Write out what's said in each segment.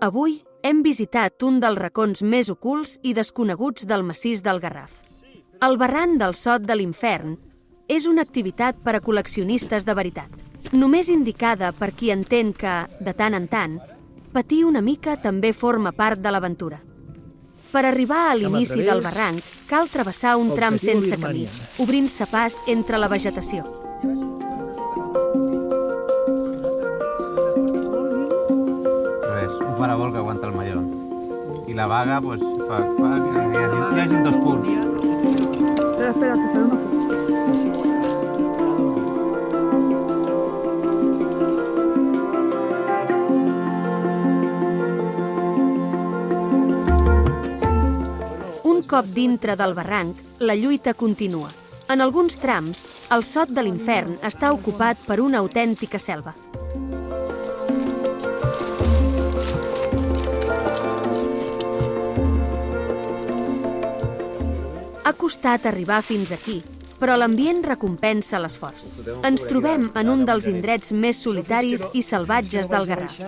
Avui hem visitat un dels racons més ocults i desconeguts del massís del Garraf. El barranc del Sot de l'Infern és una activitat per a col·leccionistes de veritat, només indicada per qui entén que, de tant en tant, patir una mica també forma part de l'aventura. Per arribar a l'inici del barranc, cal travessar un tram sense camí, obrint-se pas entre la vegetació. Res, un parabol que aguanta el malló. I la vaga, pues, fa que hi hagi 2 punts. Espera, que faré una foto. Un cop dintre del barranc, la lluita continua. En alguns trams, el Sot de l'Infern està ocupat per una autèntica selva. Ha costat arribar fins aquí, però l'ambient recompensa l'esforç. Ens trobem en un dels indrets més solitaris i salvatges del Garraf.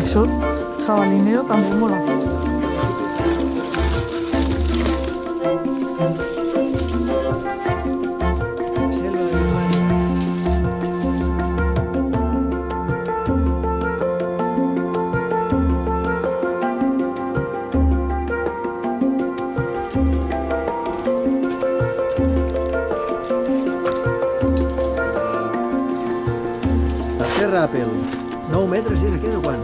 Eso, jabalinero también mola. Tercer ràpel, 9 metres és aquest o quan?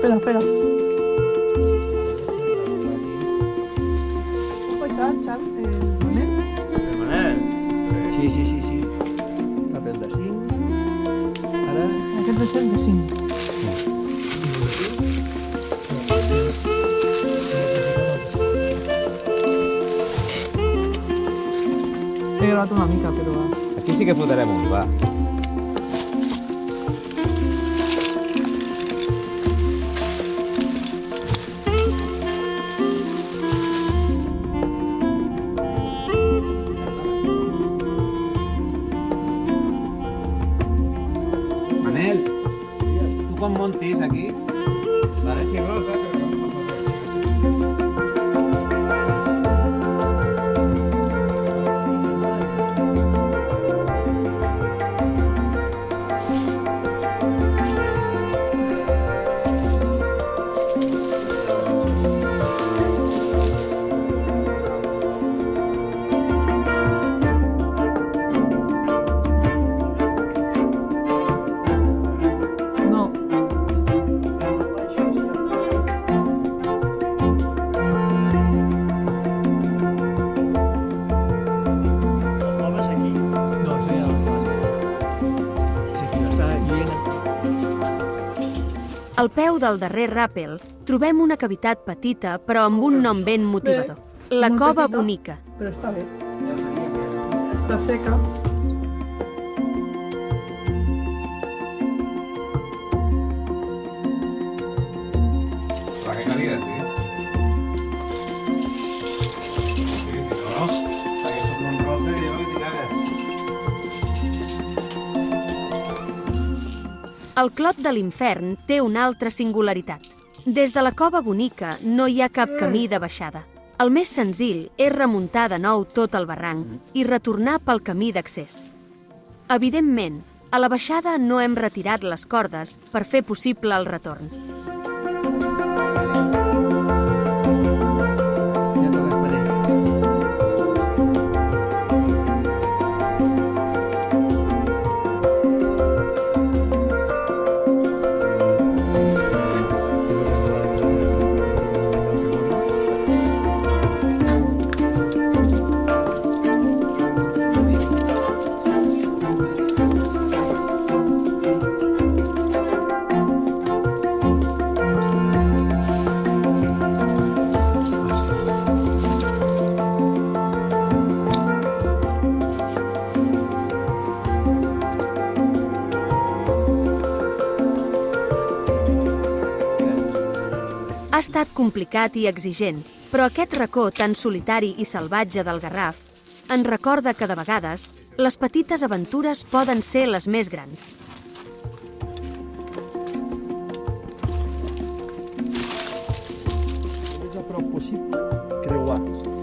Espera, espera. ¿Puedes echar Manel? Sí. Ràpel de 5. Ara... Aquest és el de 5. He gravat una mica, però... Aquí sí que fotrem un, va. Manel, tu quan montis aquí, pareixi rosa, però no passa res. No. No, això ja ho fan. Si aquí no està lluent. Al peu del darrer ràpel trobem una cavitat petita però amb un nom ben motivador. La Molt Cova petita. Bonica. Però està bé. Està seca. Va, que calia, sí. Sí, si no, segueix un roce i jo que t'hi cagues. El Clot de l'Infern té una altra singularitat. Des de la Cova Bonica no hi ha cap camí de baixada. El més senzill és remuntar de nou tot el barranc i retornar pel camí d'accés. Evidentment, a la baixada no hem retirat les cordes per fer possible el retorn. Ja toques paret. estat complicat i exigent, però aquest racó tan solitari i salvatge del Garraf ens recorda que, de vegades, les petites aventures poden ser les més grans. El més a prop possible, creuar.